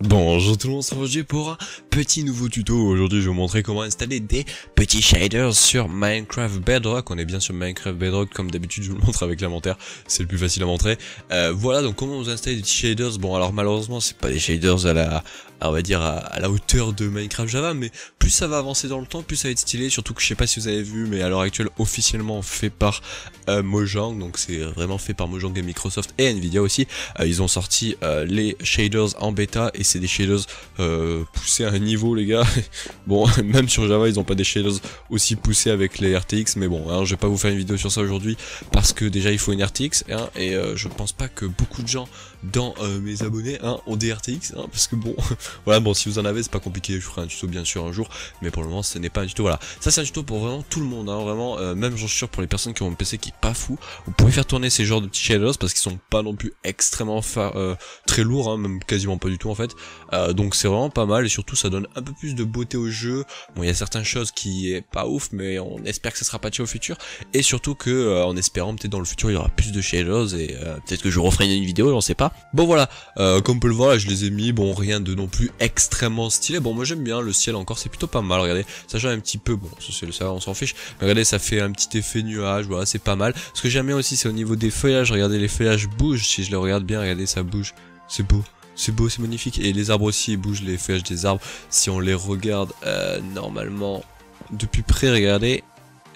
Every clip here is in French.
Bonjour tout le monde, c'est Roger pour un petit nouveau tuto. Aujourd'hui je vais vous montrer comment installer des petits shaders sur Minecraft Bedrock. On est bien sur Minecraft Bedrock, comme d'habitude je vous le montre avec l'inventaire, c'est le plus facile à montrer. Voilà, donc comment vous installez des petits shaders. Bon, alors malheureusement c'est pas des shaders on va dire à la hauteur de Minecraft Java, mais plus ça va avancer dans le temps, plus ça va être stylé. Surtout que je sais pas si vous avez vu, mais à l'heure actuelle officiellement fait par Mojang, donc c'est vraiment fait par Mojang et Microsoft et Nvidia aussi. Ils ont sorti les shaders en bêta et c'est des shaders poussés à un niveau, les gars. Bon, même sur Java ils ont pas des shaders aussi poussés avec les RTX, mais bon, hein, je vais pas vous faire une vidéo sur ça aujourd'hui parce que déjà il faut une RTX, hein, et je pense pas que beaucoup de gens dans mes abonnés ont des RTX, hein, parce que bon voilà, bon, si vous en avez c'est pas compliqué, je ferai un tuto bien sûr un jour, mais pour le moment ce n'est pas un tuto. Voilà, ça c'est un tuto pour vraiment tout le monde, hein, vraiment, même j'en suis sûr pour les personnes qui ont un PC qui est pas fou, vous pouvez faire tourner ces genres de petits shaders parce qu'ils sont pas non plus extrêmement très lourds, hein, même quasiment pas du tout en fait. Donc c'est vraiment pas mal et surtout ça donne un peu plus de beauté au jeu. Bon, il y a certaines choses qui est pas ouf, mais on espère que ça sera patché au futur, et surtout que en espérant peut-être dans le futur il y aura plus de shaders et peut-être que je referai une vidéo, on sait pas. Bon voilà, comme on peut le voir là je les ai mis, bon rien de non plus extrêmement stylé. Bon, moi j'aime bien le ciel encore, c'est plutôt pas mal, regardez, ça change un petit peu, bon ça on s'en fiche, mais regardez, ça fait un petit effet nuage, voilà, c'est pas mal. Ce que j'aime bien aussi c'est au niveau des feuillages, regardez, les feuillages bougent, si je les regarde bien, regardez, ça bouge, c'est beau. C'est beau, c'est magnifique. Et les arbres aussi, ils bougent, les feuillages des arbres. Si on les regarde normalement depuis près, regardez.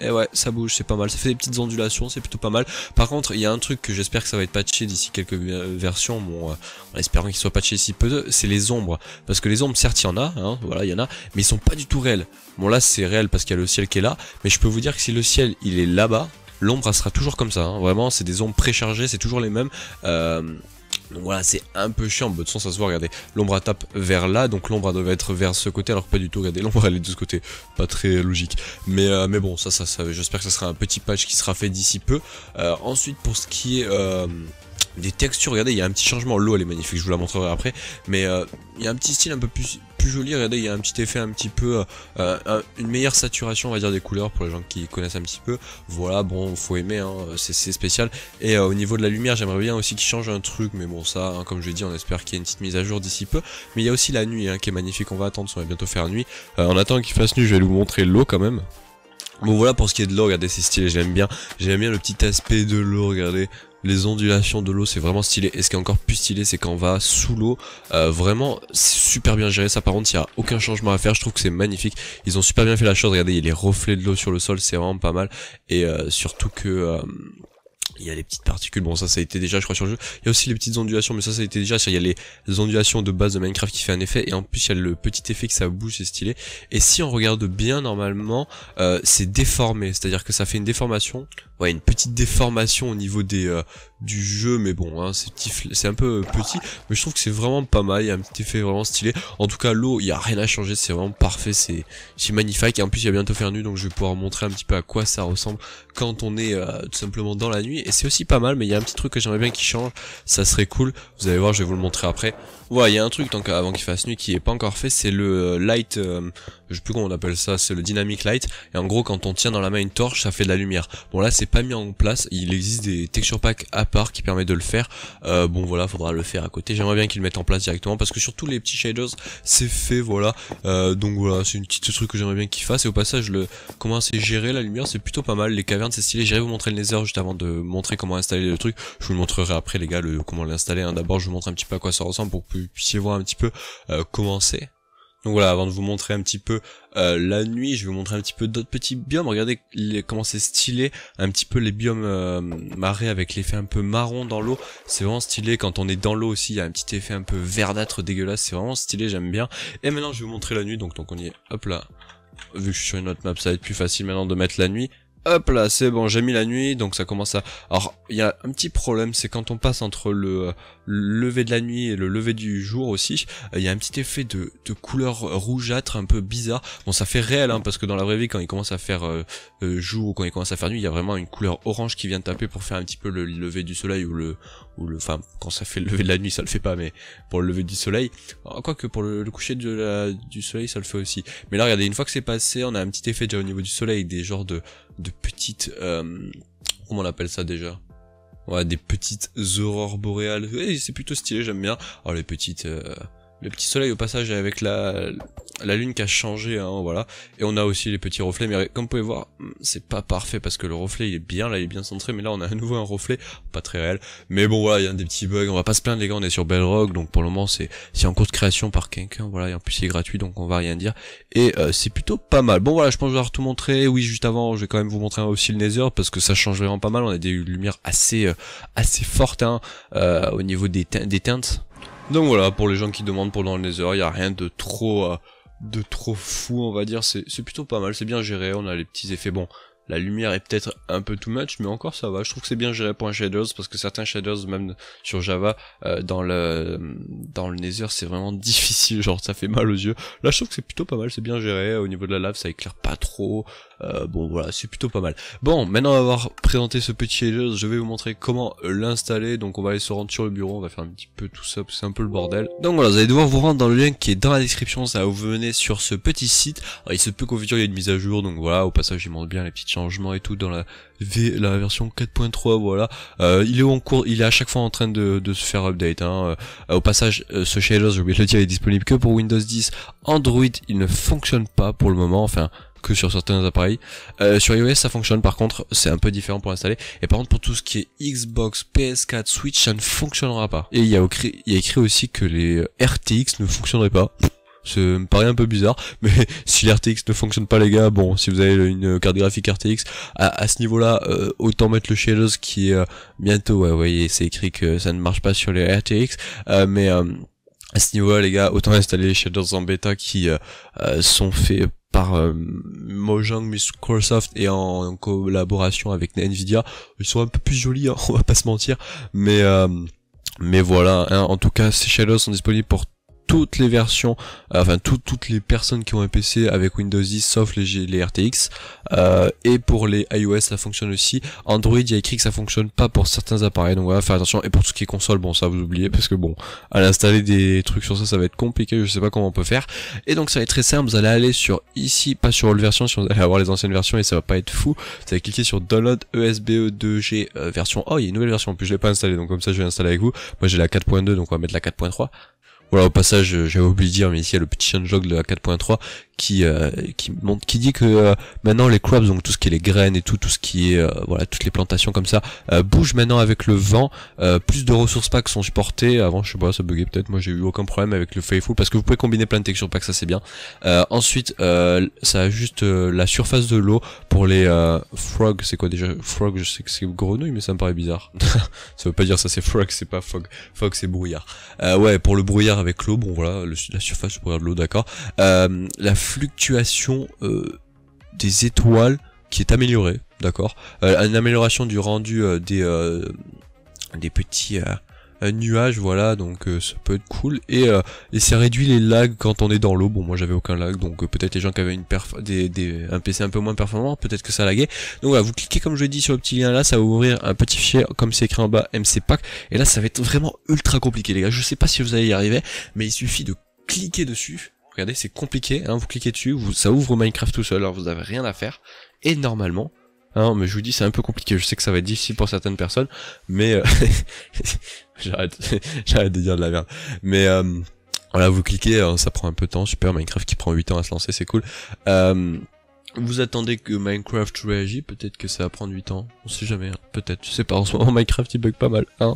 Et ouais, ça bouge, c'est pas mal. Ça fait des petites ondulations, c'est plutôt pas mal. Par contre, il y a un truc que j'espère que ça va être patché d'ici quelques versions. Bon, en espérant qu'il soit patché d'ici peu, c'est les ombres. Parce que les ombres, certes, il y en a, hein, voilà, il y en a, mais ils sont pas du tout réels. Bon, là, c'est réel parce qu'il y a le ciel qui est là. Mais je peux vous dire que si le ciel, il est là-bas, l'ombre, elle sera toujours comme ça. Hein. Vraiment, c'est des ombres préchargées, c'est toujours les mêmes. Donc voilà, c'est un peu chiant, de toute façon ça se voit, regardez, l'ombre tape vers là, donc l'ombre doit être vers ce côté, alors que pas du tout, regardez, l'ombre elle est de ce côté, pas très logique, mais bon, ça j'espère que ça sera un petit patch qui sera fait d'ici peu. Ensuite, pour ce qui est des textures, regardez, il y a un petit changement, l'eau elle est magnifique, je vous la montrerai après, mais il y a un petit style un peu plus joli, regardez, il y a un petit effet un petit peu, une meilleure saturation on va dire des couleurs pour les gens qui connaissent un petit peu. Voilà, bon, faut aimer, hein, c'est spécial. Et au niveau de la lumière, j'aimerais bien aussi qu'ils changent un truc, mais bon ça, hein, comme je l'ai dit, on espère qu'il y a une petite mise à jour d'ici peu. Mais il y a aussi la nuit, hein, qui est magnifique, on va attendre, on va bientôt faire nuit. En attendant qu'il fasse nuit, je vais vous montrer l'eau quand même. Bon voilà, pour ce qui est de l'eau, regardez, c'est stylé, j'aime bien le petit aspect de l'eau, regardez, les ondulations de l'eau, c'est vraiment stylé. Et ce qui est encore plus stylé, c'est quand on va sous l'eau, vraiment c'est super bien géré. Ça par contre, il n'y a aucun changement à faire, je trouve que c'est magnifique, ils ont super bien fait la chose. Regardez, il y a les reflets de l'eau sur le sol, c'est vraiment pas mal. Et surtout que il y a les petites particules, bon ça a été déjà je crois sur le jeu. Il y a aussi les petites ondulations, mais ça a été déjà, il y a les ondulations de base de Minecraft qui fait un effet, et en plus il y a le petit effet que ça bouge, c'est stylé. Et si on regarde bien, normalement c'est déformé, c'est à dire que ça fait une déformation, ouais, une petite déformation au niveau des du jeu, mais bon, hein, c'est un peu petit, mais je trouve que c'est vraiment pas mal, il y a un petit effet vraiment stylé. En tout cas l'eau, il y a rien à changer, c'est vraiment parfait, c'est magnifique. Et en plus il y a bientôt faire nuit, donc je vais pouvoir montrer un petit peu à quoi ça ressemble quand on est tout simplement dans la nuit. Et c'est aussi pas mal, mais il y a un petit truc que j'aimerais bien qui change, ça serait cool, vous allez voir, je vais vous le montrer après. Voilà, il y a un truc tant qu'avant qu'il fasse nuit qui est pas encore fait, c'est le light, je sais plus comment on appelle ça, c'est le dynamic light. Et en gros, quand on tient dans la main une torche, ça fait de la lumière. Bon là c'est pas mis en place, il existe des texture packs à part qui permettent de le faire. Bon voilà, faudra le faire à côté, j'aimerais bien qu'ils le mettent en place directement, parce que sur tous les petits shaders c'est fait, voilà. Donc voilà, c'est une petite truc que j'aimerais bien qu'ils fassent. Et au passage, comment c'est géré la lumière, c'est plutôt pas mal. Les cavernes c'est stylé, j'irai vous montrer le nether juste avant de montrer comment installer le truc. Je vous le montrerai après les gars, comment l'installer, hein. D'abord je vous montre un petit peu à quoi ça ressemble pour que vous puissiez voir un petit peu comment c'est. Donc voilà, avant de vous montrer un petit peu la nuit, je vais vous montrer un petit peu d'autres petits biomes. Regardez comment c'est stylé, un petit peu les biomes marées avec l'effet un peu marron dans l'eau. C'est vraiment stylé. Quand on est dans l'eau aussi, il y a un petit effet un peu verdâtre dégueulasse. C'est vraiment stylé, j'aime bien. Et maintenant, je vais vous montrer la nuit. Donc on y est. Hop là. Vu que je suis sur une autre map, ça va être plus facile maintenant de mettre la nuit. Hop là, c'est bon, j'ai mis la nuit, donc ça commence à... Alors, il y a un petit problème, c'est quand on passe entre le lever de la nuit et le lever du jour aussi, il y a un petit effet de couleur rougeâtre un peu bizarre. Bon, ça fait réel, hein, parce que dans la vraie vie, quand il commence à faire jour ou quand il commence à faire nuit, il y a vraiment une couleur orange qui vient taper pour faire un petit peu le lever du soleil enfin, quand ça fait le lever de la nuit, ça le fait pas, mais pour le lever du soleil, quoique pour le coucher du soleil, ça le fait aussi. Mais là, regardez, une fois que c'est passé, on a un petit effet déjà au niveau du soleil, des genres de petites, comment on appelle ça déjà? Ouais, des petites aurores boréales. Ouais, c'est plutôt stylé, j'aime bien. Alors les petites le petit soleil au passage avec la lune qui a changé, hein, voilà. Et on a aussi les petits reflets, mais comme vous pouvez voir, c'est pas parfait parce que le reflet il est bien, là il est bien centré, mais là on a à nouveau un reflet, pas très réel. Mais bon voilà, il y a des petits bugs, on va pas se plaindre les gars, on est sur Bedrock, donc pour le moment c'est en cours de création par quelqu'un, voilà, et en plus il est gratuit, donc on va rien dire. Et c'est plutôt pas mal. Bon voilà, je pense que je vais avoir tout montré. Oui, juste avant, je vais quand même vous montrer aussi le Nether, parce que ça change vraiment pas mal, on a des lumières assez fortes, hein, au niveau des teintes. Donc voilà, pour les gens qui demandent pour dans le Nether, il y a rien de trop fou, on va dire, c'est plutôt pas mal, c'est bien géré, on a les petits effets, bon, la lumière est peut-être un peu too much, mais encore ça va, je trouve que c'est bien géré pour un shaders, parce que certains shaders, même sur Java, dans le Nether, c'est vraiment difficile, genre ça fait mal aux yeux. Là je trouve que c'est plutôt pas mal, c'est bien géré, au niveau de la lave ça éclaire pas trop, bon voilà, c'est plutôt pas mal. Bon, maintenant avoir présenté ce petit shaders, je vais vous montrer comment l'installer, donc on va aller se rendre sur le bureau, on va faire un petit peu tout ça, parce que c'est un peu le bordel. Donc voilà, vous allez devoir vous rendre dans le lien qui est dans la description, ça va vous mener sur ce petit site. Alors, il se peut qu'au futur il y ait une mise à jour, donc voilà, au passage il montre bien les petits changements et tout dans la version 4.3, voilà. Il est en cours, il est à chaque fois en train de se faire update, hein. Au passage, ce shaders, j'ai oublié de le dire, il est disponible que pour Windows 10. Android, il ne fonctionne pas pour le moment, enfin que sur certains appareils. Sur iOS ça fonctionne, par contre c'est un peu différent pour l'installer, et par contre pour tout ce qui est Xbox, PS4, Switch, ça ne fonctionnera pas. Et il y a écrit aussi que les RTX ne fonctionneraient pas. Ça me paraît un peu bizarre, mais si l'RTX ne fonctionne pas les gars, bon, si vous avez une carte graphique RTX, à ce niveau-là, autant mettre le shaders qui est bientôt, ouais, vous voyez, c'est écrit que ça ne marche pas sur les RTX, mais à ce niveau-là les gars, autant installer les shaders en bêta qui sont faits par Mojang, Microsoft et en collaboration avec Nvidia. Ils sont un peu plus jolis, hein, on va pas se mentir, mais voilà, hein, en tout cas ces shaders sont disponibles pour toutes les versions, enfin toutes les personnes qui ont un PC avec Windows 10 sauf les RTX, et pour les iOS ça fonctionne aussi. Android, il y a écrit que ça fonctionne pas pour certains appareils, donc voilà, faire attention. Et pour tout ce qui est console, bon ça vous oubliez, parce que bon, à l'installer des trucs sur ça va être compliqué, je sais pas comment on peut faire. Et donc ça va être très simple, vous allez aller sur ici, pas sur All version, si vous allez avoir les anciennes versions et ça va pas être fou, vous allez cliquer sur Download ESBE2G version, oh il y a une nouvelle version, en plus je l'ai pas installée, donc comme ça je vais l'installer avec vous. Moi j'ai la 4.2, donc on va mettre la 4.3. Voilà, au passage, j'avais oublié de dire, mais ici il y a le petit changelog de la 4.3 qui dit que maintenant les crops, donc tout ce qui est les graines et tout ce qui est voilà, toutes les plantations comme ça, bougent maintenant avec le vent. Plus de ressources packs sont supportées. Avant je sais pas, ça buguait peut-être, moi j'ai eu aucun problème avec le Faithful parce que vous pouvez combiner plein de textures packs, ça c'est bien. Ensuite ça ajuste la surface de l'eau pour les frog, c'est quoi déjà frog? Je sais que c'est grenouille, mais ça me paraît bizarre. Ça veut pas dire ça, c'est frog, c'est pas fog. Fog c'est brouillard. Ouais, pour le brouillard avec l'eau, bon voilà, la surface du brouillard de l'eau, d'accord. La fluctuation des étoiles qui est améliorée, d'accord. Une amélioration du rendu des petits nuages, voilà, donc ça peut être cool. Et ça réduit les lags quand on est dans l'eau. Bon, moi j'avais aucun lag, donc peut-être les gens qui avaient un PC un peu moins performant, peut-être que ça laguait. Donc voilà, vous cliquez comme je l'ai dit sur le petit lien là, ça va ouvrir un petit fichier comme c'est écrit en bas, MCPack, et là ça va être vraiment ultra compliqué les gars. Je sais pas si vous allez y arriver, mais il suffit de cliquer dessus. Regardez, c'est compliqué, hein, vous cliquez dessus, ça ouvre Minecraft tout seul, alors vous avez rien à faire. Et normalement, hein, mais je vous dis c'est un peu compliqué, je sais que ça va être difficile pour certaines personnes, mais j'arrête de dire de la merde. Mais voilà, vous cliquez, ça prend un peu de temps, super, Minecraft qui prend 8 ans à se lancer, c'est cool. Vous attendez que Minecraft réagisse, peut-être que ça va prendre 8 ans, on sait jamais, hein, peut-être, je sais pas, en ce moment Minecraft il bug pas mal, hein.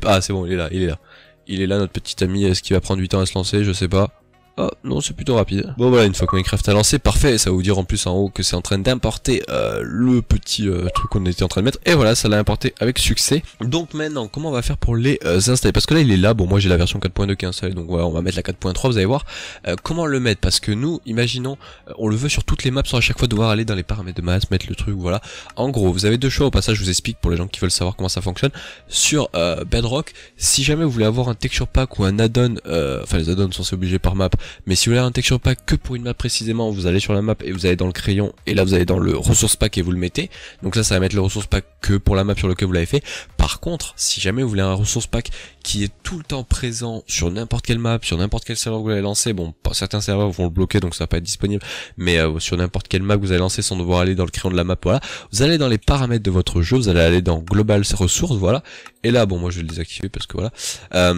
Ah c'est bon, il est là notre petit ami, est-ce qu'il va prendre 8 ans à se lancer, je sais pas. Ah non, c'est plutôt rapide. Bon voilà, une fois que Minecraft a lancé, parfait, ça va vous dire en plus en haut que c'est en train d'importer le petit truc qu'on était en train de mettre, et voilà, ça l'a importé avec succès. Donc maintenant, comment on va faire pour les installer? Parce que là il est là, bon moi j'ai la version 4.2 qui est installée, donc voilà, on va mettre la 4.3, vous allez voir. Comment le mettre? Parce que nous, imaginons, on le veut sur toutes les maps sans à chaque fois devoir aller dans les paramètres de masse, mettre le truc, voilà. En gros, vous avez deux choix, au passage je vous explique pour les gens qui veulent savoir comment ça fonctionne. Sur Bedrock, si jamais vous voulez avoir un texture pack ou un add-on, enfin les add-ons sont obligés par map, mais si vous voulez un texture pack que pour une map précisément, vous allez sur la map et vous allez dans le crayon, et là vous allez dans le resource pack et vous le mettez. Donc ça va mettre le resource pack que pour la map sur laquelle vous l'avez fait. Par contre, si jamais vous voulez un resource pack qui est tout le temps présent sur n'importe quelle map, sur n'importe quel serveur que vous allez lancer, bon, certains serveurs vont le bloquer donc ça va pas être disponible, mais sur n'importe quelle map que vous allez lancer sans devoir aller dans le crayon de la map, voilà, vous allez dans les paramètres de votre jeu, vous allez aller dans Global Ressources, voilà, et là, bon, moi je vais le désactiver parce que voilà,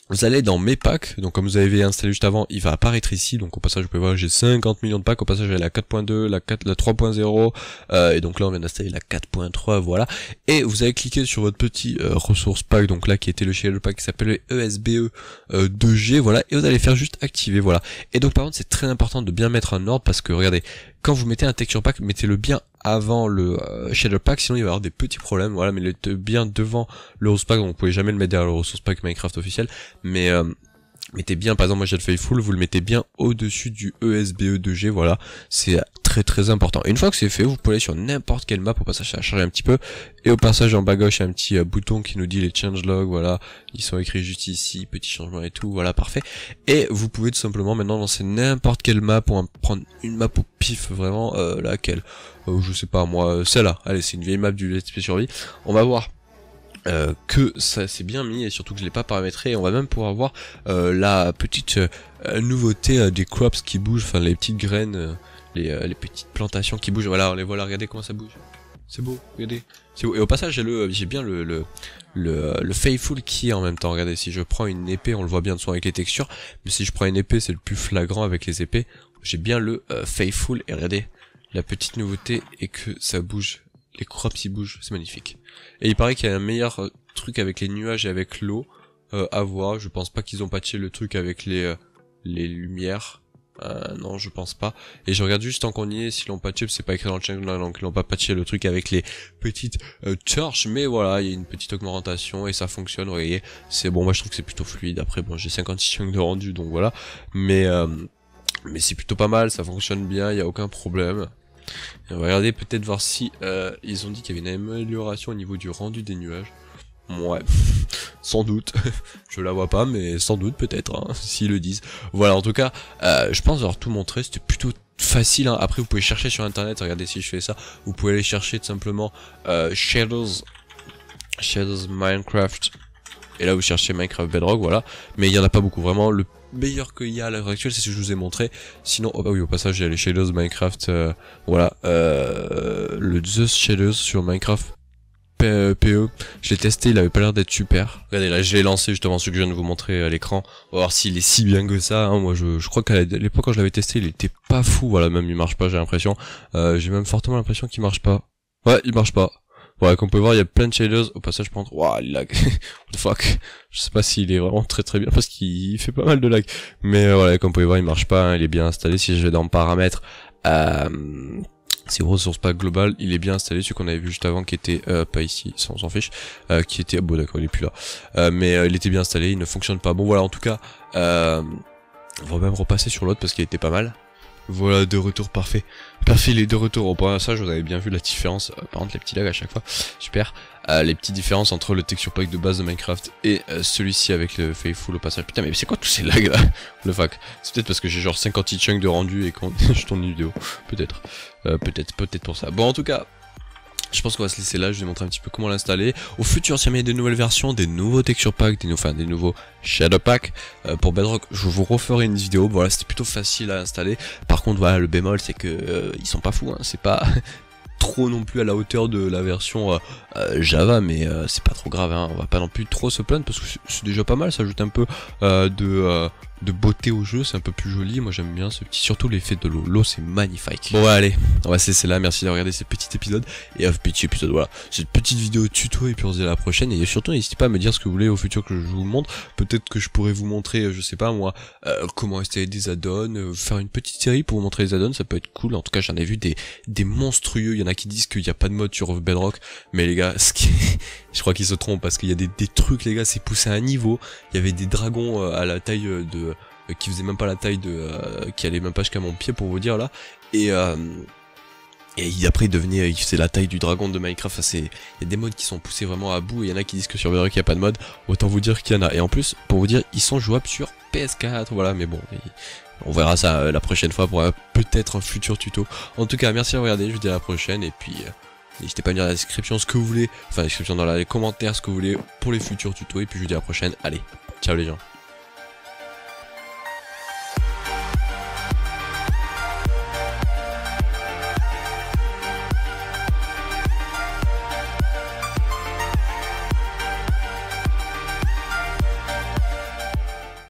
Vous allez dans mes packs, donc comme vous avez installé juste avant, il va apparaître ici, donc au passage vous pouvez voir j'ai 50 millions de packs, au passage j'ai la 4.2, la 3.0, et donc là on vient d'installer la 4.3, voilà, et vous allez cliquer sur votre petit ressource pack, donc là qui était le shader pack qui s'appelle ESBE 2G, voilà, et vous allez faire juste activer, voilà, et donc par contre c'est très important de bien mettre un ordre, parce que regardez, quand vous mettez un texture pack, mettez-le bien avant le shader pack, sinon il va y avoir des petits problèmes, voilà, mais bien devant le ressource pack, donc vous pouvez jamais le mettre derrière le ressource pack Minecraft officiel, mais mettez bien, par exemple moi j'ai le Faithful, vous le mettez bien au-dessus du ESBE 2G, voilà, c'est très très important. Et une fois que c'est fait, vous pouvez aller sur n'importe quelle map, au passage ça va charger un petit peu, et au passage en bas à gauche il y a un petit bouton qui nous dit les changelogs, voilà, ils sont écrits juste ici, petit changement et tout, voilà, parfait. Et vous pouvez tout simplement maintenant lancer n'importe quelle map, pour prendre une map au pif, vraiment, laquelle, je sais pas moi, celle-là, allez c'est une vieille map du Let's Play Survie, on va voir que ça s'est bien mis et surtout que je l'ai pas paramétré, et on va même pouvoir voir la petite nouveauté des crops qui bougent, enfin les petites graines, les petites plantations qui bougent, voilà on les voit là, regardez comment ça bouge, c'est beau, regardez, c'est beau. Et au passage j'ai bien le Faithful qui est en même temps, regardez, si je prends une épée on le voit bien de son avec les textures, mais si je prends une épée c'est le plus flagrant avec les épées, j'ai bien le Faithful, et regardez, la petite nouveauté est que ça bouge. Les crops ils bougent, c'est magnifique. Et il paraît qu'il y a un meilleur truc avec les nuages et avec l'eau à voir. Je pense pas qu'ils ont patché le truc avec les lumières. Non, je pense pas. Et je regarde juste tant qu'on y est, s'ils l'ont patché, c'est pas écrit dans le channel, donc ils l'ont pas patché le truc avec les petites torches. Mais voilà, il y a une petite augmentation et ça fonctionne, vous voyez. C'est bon, moi je trouve que c'est plutôt fluide. Après bon, j'ai 56 chunks de rendu, donc voilà. Mais c'est plutôt pas mal, ça fonctionne bien, il y a aucun problème. Et on va regarder peut-être voir si ils ont dit qu'il y avait une amélioration au niveau du rendu des nuages. Ouais, sans doute. Je la vois pas, mais sans doute peut-être, hein, s'ils le disent. Voilà, en tout cas, je pense avoir tout montré. C'était plutôt facile, hein. Après vous pouvez chercher sur internet, regardez si je fais ça. Vous pouvez aller chercher tout simplement Shadows Minecraft. Et là vous cherchez Minecraft Bedrock, voilà. Mais il y en a pas beaucoup, vraiment. Le meilleur qu'il y a à l'heure actuelle, c'est ce que je vous ai montré. Sinon, oh bah oui, au passage, il y a les Shadows Minecraft, voilà, le The Shadows sur Minecraft PE, je l'ai testé, il avait pas l'air d'être super. Regardez, là, je l'ai lancé justement, ce que je viens de vous montrer à l'écran. On va voir s'il est si bien que ça, hein. Moi, je crois qu'à l'époque, quand je l'avais testé, il était pas fou, voilà, même il marche pas, j'ai l'impression. J'ai même fortement l'impression qu'il marche pas. Ouais, il marche pas. Ouais, comme on peut voir, il y a plein de shaders. Au passage, par contre, waouh, il lag. What the fuck. Je sais pas s'il est vraiment très très bien parce qu'il fait pas mal de lag. Mais voilà, comme vous pouvez voir, il marche pas, hein, il est bien installé. Si je vais dans paramètres, c'est ressources pack global, il est bien installé, celui qu'on avait vu juste avant qui était pas ici, on s'en fiche, qui était, bon d'accord, il est plus là. Mais il était bien installé, il ne fonctionne pas. Bon voilà, en tout cas, on va même repasser sur l'autre parce qu'il était pas mal. Voilà, de retour parfait. Parfait, les deux retours. Au point ça, vous avez bien vu la différence. Par contre, les petits lags à chaque fois. Super. Les petites différences entre le texture pack de base de Minecraft et celui-ci avec le Faithful au passage. Putain, mais c'est quoi tous ces lags là? Le fuck. C'est peut-être parce que j'ai genre 50 chunks de rendu et quand je tourne une vidéo. Peut-être. Peut-être pour ça. Bon, en tout cas, je pense qu'on va se laisser là, je vais vous montrer un petit peu comment l'installer. Au futur, si jamais il y a des nouvelles versions, des nouveaux texture packs, des nouveaux shadow packs pour Bedrock, je vous referai une vidéo. Voilà, c'était plutôt facile à installer. Par contre, voilà, le bémol, c'est que ils sont pas fous, hein. C'est pas trop non plus à la hauteur de la version Java, mais c'est pas trop grave, hein. On va pas non plus trop se plaindre parce que c'est déjà pas mal, ça ajoute un peu de beauté au jeu, c'est un peu plus joli. Moi j'aime bien ce petit, surtout l'effet de l'eau, c'est magnifique. Bon ouais, allez, on va se laisser là, merci d'avoir regardé ce petit épisode, et petit épisode, voilà, cette petite vidéo tuto, et puis on se dit à la prochaine, et surtout n'hésitez pas à me dire ce que vous voulez au futur que je vous montre. Peut-être que je pourrais vous montrer, je sais pas moi, comment installer des add-ons, faire une petite série pour vous montrer les add-ons, ça peut être cool. En tout cas j'en ai vu des monstrueux, il y en a qui disent qu'il n'y a pas de mode sur Bedrock, mais les gars, je crois qu'ils se trompent, parce qu'il y a des trucs, les gars, c'est poussé à un niveau. Il y avait des dragons à la taille qui faisaient même pas la taille qui allaient même pas jusqu'à mon pied pour vous dire là, et après il faisait la taille du dragon de Minecraft. Enfin, il y a des modes qui sont poussés vraiment à bout, et il y en a qui disent que sur Bedrock il n'y a pas de mode, autant vous dire qu'il y en a. Et en plus, pour vous dire, ils sont jouables sur PS4, voilà, mais bon, on verra ça la prochaine fois pour peut-être un futur tuto. En tout cas, merci d'avoir regardé, je vous dis à la prochaine, et puis n'hésitez pas à me dire dans la description ce que vous voulez, enfin la description dans les commentaires ce que vous voulez pour les futurs tutos, et puis je vous dis à la prochaine, allez, ciao les gens.